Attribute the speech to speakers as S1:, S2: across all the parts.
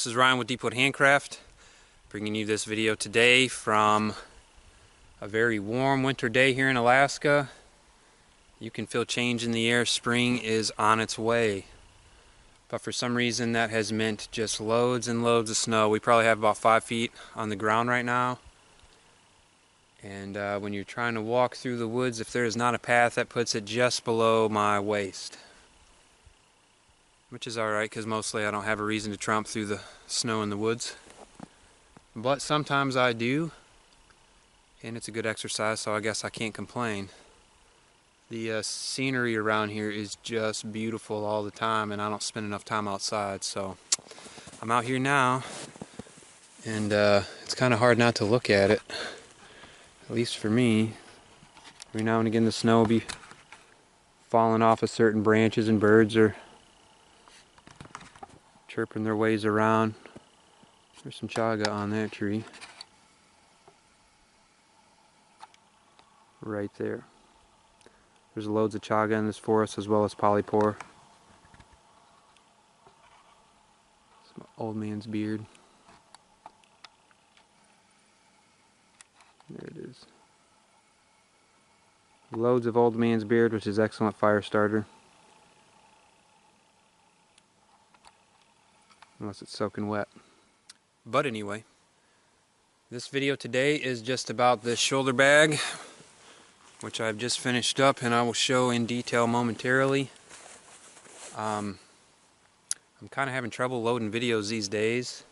S1: This is Ryan with Deepwood Handcraft, bringing you this video today from a very warm winter day here in Alaska. You can feel change in the air. Spring is on its way. But for some reason that has meant just loads and loads of snow. We probably have about 5 feet on the ground right now. And when you're trying to walk through the woods, if there is not a path, that puts it just below my waist. Which is alright, because mostly I don't have a reason to tromp through the snow in the woods. But sometimes I do, and it's a good exercise, so I guess I can't complain. The scenery around here is just beautiful all the time, and I don't spend enough time outside, so I'm out here now, and it's kind of hard not to look at it, at least for me. Every now and again the snow will be falling off of certain branches, and birds are chirping their ways around. There's some chaga on that tree. Right there. There's loads of chaga in this forest, as well as polypore. It's my old man's beard. There it is. Loads of old man's beard, which is excellent fire starter. Unless it's soaking wet. But anyway, this video today is just about this shoulder bag, which I've just finished up, and I will show in detail momentarily. I'm kind of having trouble loading videos these days.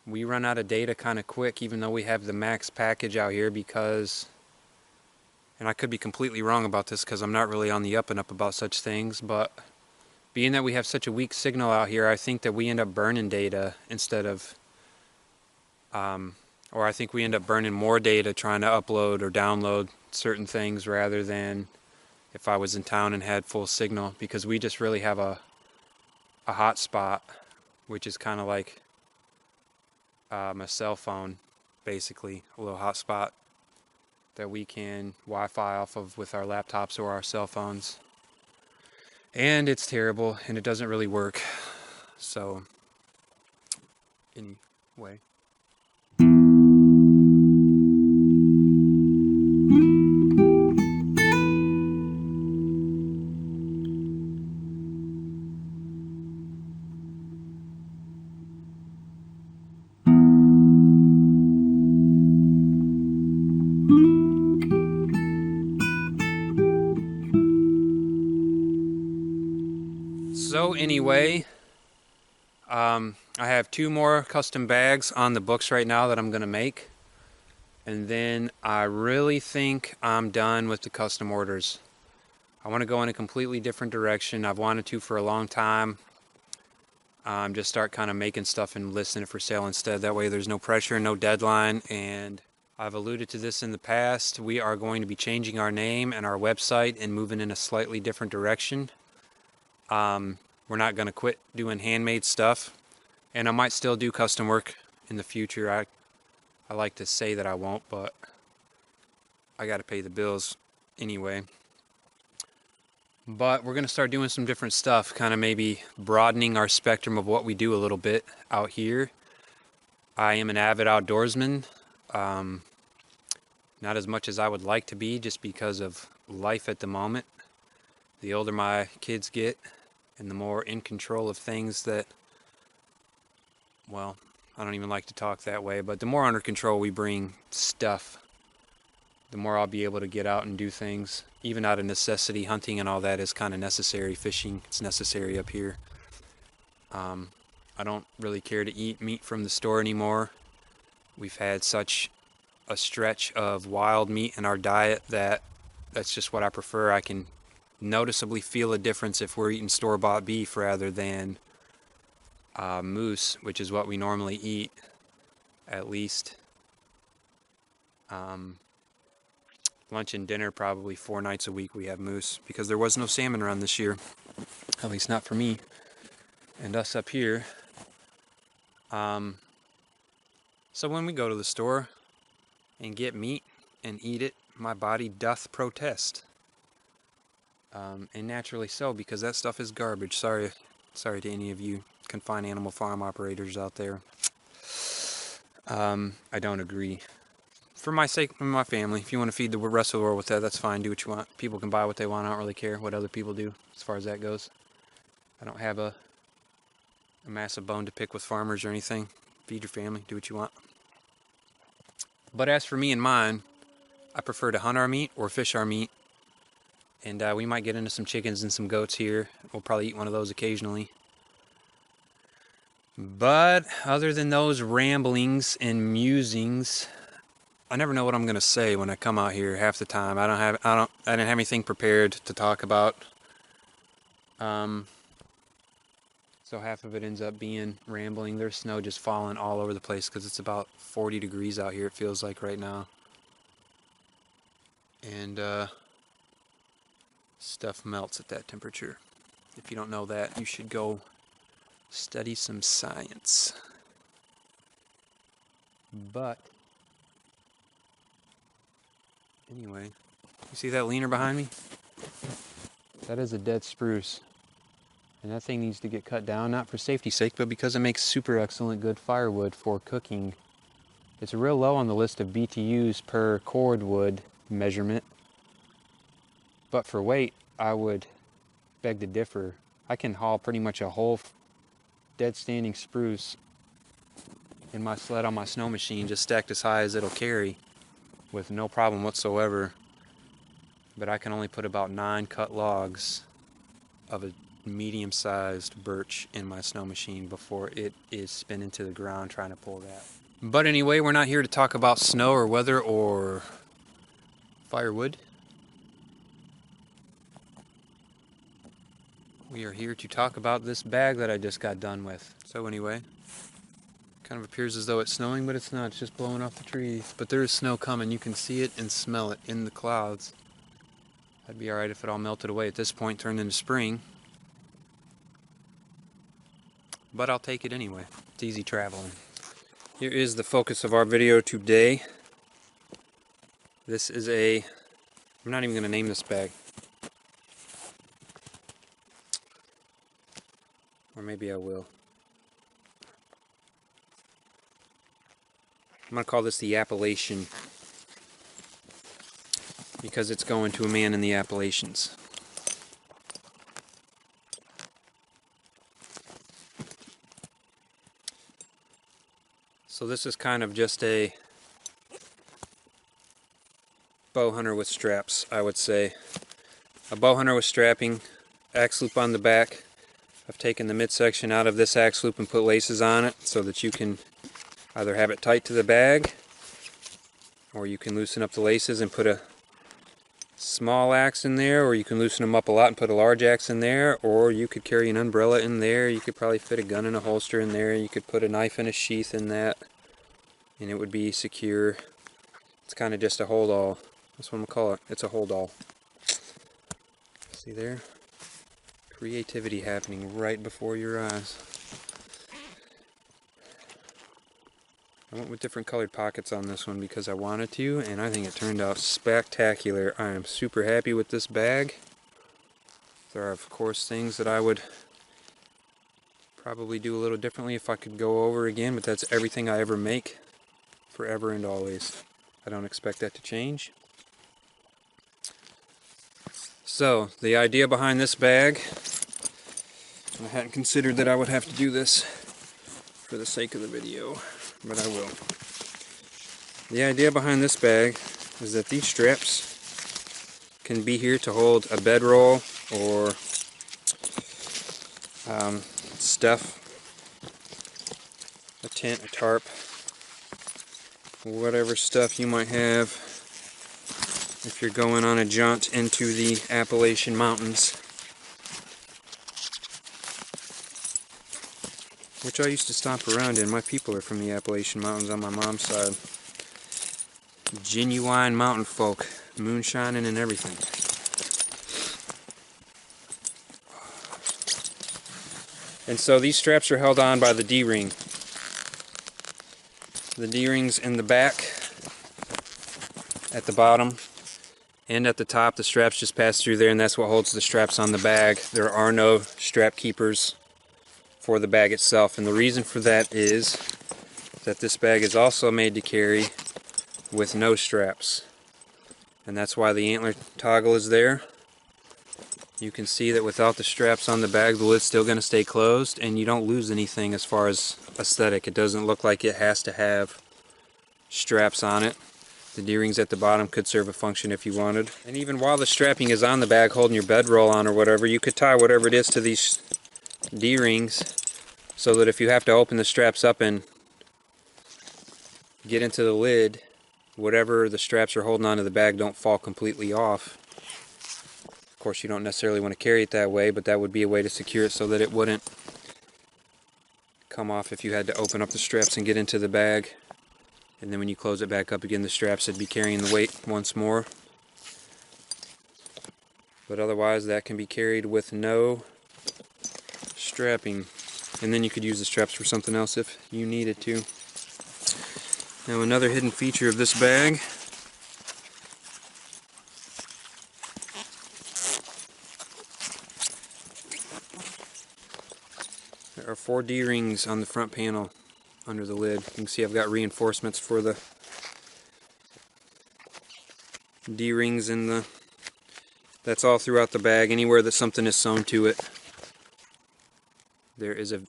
S1: We run out of data kind of quick, even though we have the max package out here, because, and I could be completely wrong about this because I'm not really on the up and up about such things, but being that we have such a weak signal out here, I think that we end up burning data instead of, or I think we end up burning more data trying to upload or download certain things rather than if I was in town and had full signal, because we just really have a hotspot, which is kind of like a cell phone, basically, a little hotspot that we can Wi-Fi off of with our laptops or our cell phones. And it's terrible, and it doesn't really work. So, anyway. So anyway, I have 2 more custom bags on the books right now that I'm going to make. And then I really think I'm done with the custom orders. I want to go in a completely different direction. I've wanted to for a long time. Just start kind of making stuff and listing it for sale instead. That way there's no pressure, no deadline. And I've alluded to this in the past. We are going to be changing our name and our website and moving in a slightly different direction. We're not going to quit doing handmade stuff, and I might still do custom work in the future. I like to say that I won't, but I got to pay the bills anyway. But we're going to start doing some different stuff, kind of maybe broadening our spectrum of what we do a little bit out here. I am an avid outdoorsman, not as much as I would like to be, just because of life at the moment. The older my kids get, and the more in control of things that, well, I don't even like to talk that way, but the more under control we bring stuff, the more I'll be able to get out and do things, even out of necessity. Hunting and all that is kind of necessary. Fishing, it's necessary up here. I don't really care to eat meat from the store anymore. We've had such a stretch of wild meat in our diet that that's just what I prefer. I can noticeably feel a difference if we're eating store-bought beef rather than moose, which is what we normally eat. At least lunch and dinner, probably 4 nights a week we have moose, because there was no salmon run this year, at least not for me and us up here. So when we go to the store and get meat and eat it, my body doth protest. And naturally so, because that stuff is garbage. Sorry to any of you confined animal farm operators out there. I don't agree. For my sake and my family, if you want to feed the rest of the world with that, that's fine. Do what you want. People can buy what they want. I don't really care what other people do as far as that goes. I don't have a massive bone to pick with farmers or anything. Feed your family. Do what you want. But as for me and mine, I prefer to hunt our meat or fish our meat. And we might get into some chickens and some goats here. We'll probably eat one of those occasionally. But other than those ramblings and musings, I never know what I'm gonna say when I come out here half the time. I didn't have anything prepared to talk about. So half of it ends up being rambling. There's snow just falling all over the place because it's about 40 degrees out here, it feels like right now. And stuff melts at that temperature. If you don't know that, you should go study some science. But anyway, you see that leaner behind me? That is a dead spruce. And that thing needs to get cut down, not for safety's sake, but because it makes super excellent good firewood for cooking. It's real low on the list of BTUs per cordwood measurement. But for weight, I would beg to differ. I can haul pretty much a whole dead standing spruce in my sled on my snow machine, just stacked as high as it'll carry, with no problem whatsoever. But I can only put about 9 cut logs of a medium-sized birch in my snow machine before it is spin into the ground trying to pull that. But anyway, we're not here to talk about snow or weather or firewood. We are here to talk about this bag that I just got done with. So anyway, kind of appears as though it's snowing, but it's not. It's just blowing off the trees. But there is snow coming. You can see it and smell it in the clouds. That'd be alright if it all melted away at this point, turned into spring. But I'll take it anyway. It's easy traveling. Here is the focus of our video today. This is I'm not even going to name this bag. Or maybe I will. I'm going to call this the Appalachian, because it's going to a man in the Appalachians. So this is kind of just a bow hunter with straps, I would say. A bow hunter with strapping, axe loop on the back. I've taken the midsection out of this axe loop and put laces on it so that you can either have it tight to the bag, or you can loosen up the laces and put a small axe in there, or you can loosen them up a lot and put a large axe in there, or you could carry an umbrella in there. You could probably fit a gun in a holster in there. You could put a knife in a sheath in that, and it would be secure. It's kind of just a hold-all. That's what I'm going to call it. It's a hold-all. See there? Creativity happening right before your eyes. I went with different colored pockets on this one because I wanted to, and I think it turned out spectacular. I am super happy with this bag. There are, of course, things that I would probably do a little differently if I could go over again, but that's everything I ever make, forever and always. I don't expect that to change. So, the idea behind this bag, I hadn't considered that I would have to do this for the sake of the video, but I will. The idea behind this bag is that these straps can be here to hold a bedroll or stuff, a tent, a tarp, whatever stuff you might have if you're going on a jaunt into the Appalachian Mountains, which I used to stomp around in. My people are from the Appalachian Mountains on my mom's side. Genuine mountain folk, moonshining and everything. And so these straps are held on by the D-ring. The D-ring's in the back, at the bottom, and at the top. The straps just pass through there, and that's what holds the straps on the bag. There are no strap keepers for the bag itself, and the reason for that is that this bag is also made to carry with no straps, and that's why the antler toggle is there. You can see that without the straps on the bag, the lid's still going to stay closed, and you don't lose anything as far as aesthetic. It doesn't look like it has to have straps on it. The D-rings at the bottom could serve a function if you wanted. And even while the strapping is on the bag holding your bedroll on or whatever, you could tie whatever it is to these D-rings so that if you have to open the straps up and get into the lid, whatever the straps are holding onto the bag don't fall completely off. Of course, you don't necessarily want to carry it that way, but that would be a way to secure it so that it wouldn't come off if you had to open up the straps and get into the bag. And then when you close it back up again, the straps would be carrying the weight once more. But otherwise, that can be carried with no strapping. And then you could use the straps for something else if you needed to. Now, another hidden feature of this bag there are 4 D-rings on the front panel under the lid. You can see I've got reinforcements for the D-rings in the... That's all throughout the bag. Anywhere that something is sewn to it, there is a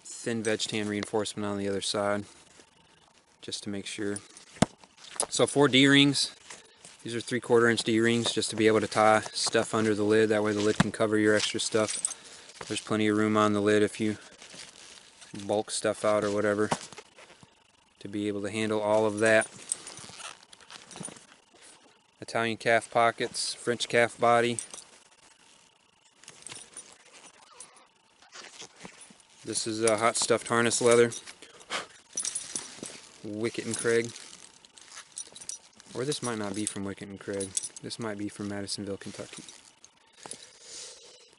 S1: thin veg tan reinforcement on the other side, just to make sure. So 4 D-rings. These are 3/4 inch D-rings just to be able to tie stuff under the lid. That way the lid can cover your extra stuff. There's plenty of room on the lid if you bulk stuff out or whatever, to be able to handle all of that. Italian calf pockets, French calf body. This is hot stuffed harness leather. Wicket and Craig. Or this might not be from Wicket and Craig. This might be from Madisonville, Kentucky.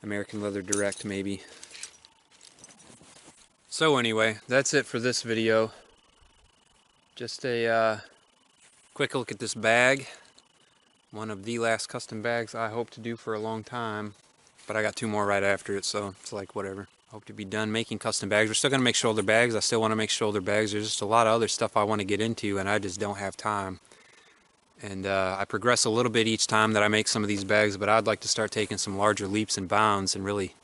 S1: American Leather Direct, maybe. So anyway, that's it for this video. Just a quick look at this bag. One of the last custom bags I hope to do for a long time. But I got 2 more right after it, so it's like whatever. Hope to be done making custom bags. We're still going to make shoulder bags. I still want to make shoulder bags. There's just a lot of other stuff I want to get into, and I just don't have time. And I progress a little bit each time that I make some of these bags, but I'd like to start taking some larger leaps and bounds and really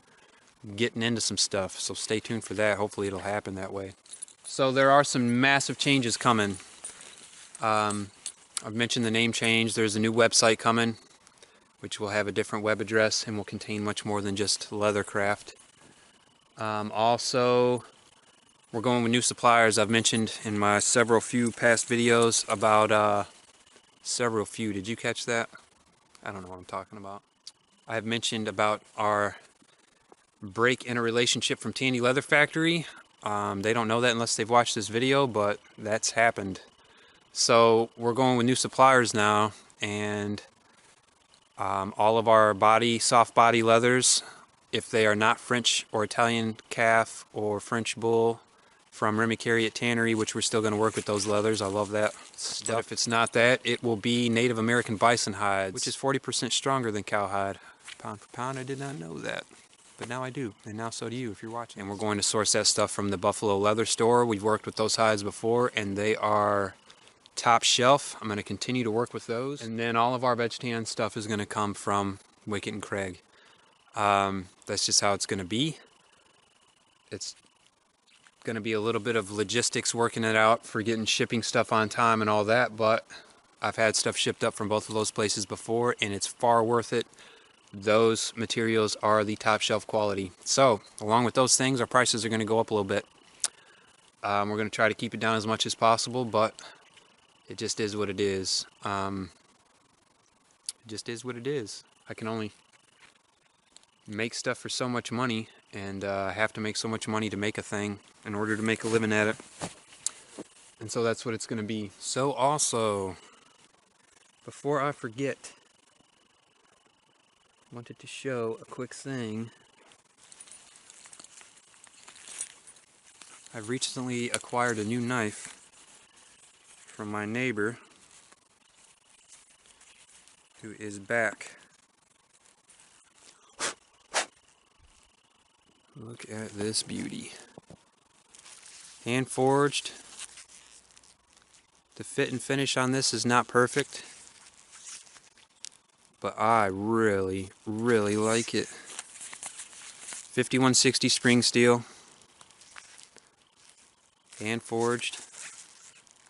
S1: getting into some stuff. So stay tuned for that. Hopefully it'll happen that way. So there are some massive changes coming. I've mentioned the name change. There's a new website coming, which will have a different web address and will contain much more than just leathercraft. Also, we're going with new suppliers. I've mentioned in my few past videos about did you catch that? I don't know what I'm talking about. I have mentioned about our break in a relationship from Tandy Leather Factory. They don't know that unless they've watched this video, but that's happened. So we're going with new suppliers now, and all of our soft body leathers, if they are not French or Italian calf or French bull from Remy Carriott Tannery, which we're still going to work with those leathers. I love that stuff. But if it's not that, it will be Native American bison hides, which is 40% stronger than cowhide. Pound for pound, I did not know that. But now I do, and now so do you if you're watching. And we're going to source that stuff from the Buffalo Leather Store. We've worked with those hides before, and they are top shelf. I'm going to continue to work with those. And then all of our veg tan stuff is going to come from Wicket and Craig. That's just how it's going to be. It's going to be a little bit of logistics working it out for getting shipping stuff on time and all that, but I've had stuff shipped up from both of those places before, and it's far worth it. Those materials are the top shelf quality. So along with those things, our prices are going to go up a little bit. We're going to try to keep it down as much as possible, but it just is what it is. It just is what it is. I can only make stuff for so much money, and I have to make so much money to make a thing in order to make a living at it. And so that's what it's going to be. So also, before I forget, I wanted to show a quick thing. I've recently acquired a new knife from my neighbor, who is back. Look at this beauty. Hand forged. The fit and finish on this is not perfect, but I really, really like it. 5160 spring steel. Hand forged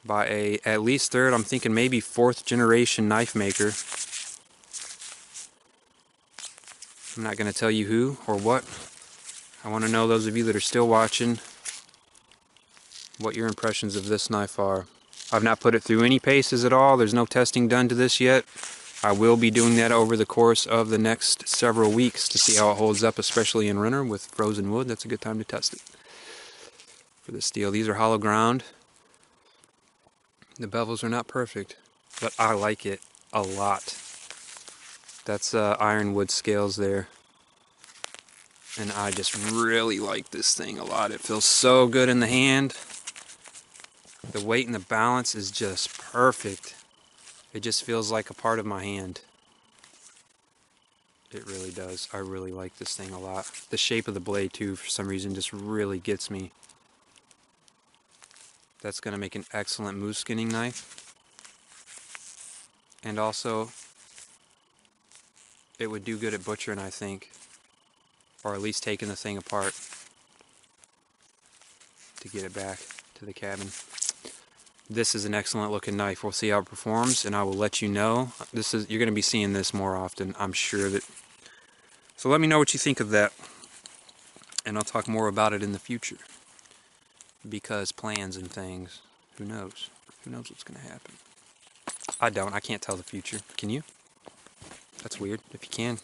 S1: by a at least third, I'm thinking maybe fourth generation knife maker. I'm not going to tell you who or what. I want to know, those of you that are still watching, what your impressions of this knife are. I've not put it through any paces at all. There's no testing done to this yet. I will be doing that over the course of the next several weeks to see how it holds up, especially in winter with frozen wood. That's a good time to test it. For the steel, these are hollow ground. The bevels are not perfect, but I like it a lot. That's ironwood scales there. And I just really like this thing a lot. It feels so good in the hand. The weight and the balance is just perfect. It just feels like a part of my hand. It really does. I really like this thing a lot. The shape of the blade too, for some reason, just really gets me. That's going to make an excellent moose skinning knife. And also, it would do good at butchering, I think. Or at least taking the thing apart to get it back to the cabin. This is an excellent looking knife. We'll see how it performs, and I will let you know. You're going to be seeing this more often, I'm sure that. So let me know what you think of that, and I'll talk more about it in the future. Because plans and things, who knows? Who knows what's going to happen? I can't tell the future. Can you? That's weird. If you can,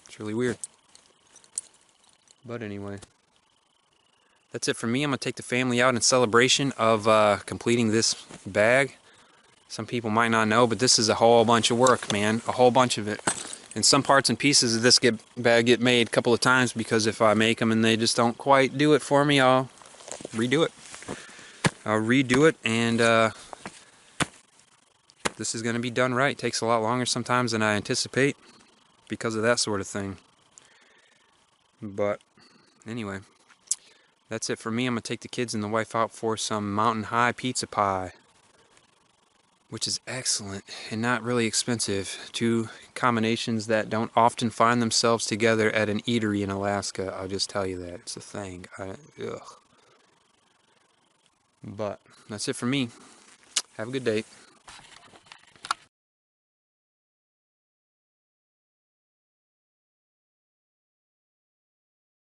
S1: it's really weird. But anyway, that's it for me. I'm going to take the family out in celebration of completing this bag. Some people might not know, but this is a whole bunch of work, man. A whole bunch of it. And some parts and pieces of this bag get made a couple of times, because if I make them and they just don't quite do it for me, I'll redo it. And this is going to be done right. It takes a lot longer sometimes than I anticipate because of that sort of thing. But anyway, that's it for me. I'm going to take the kids and the wife out for some Mountain High pizza pie, which is excellent and not really expensive. Two combinations that don't often find themselves together at an eatery in Alaska. I'll just tell you that. It's a thing. But that's it for me. Have a good day.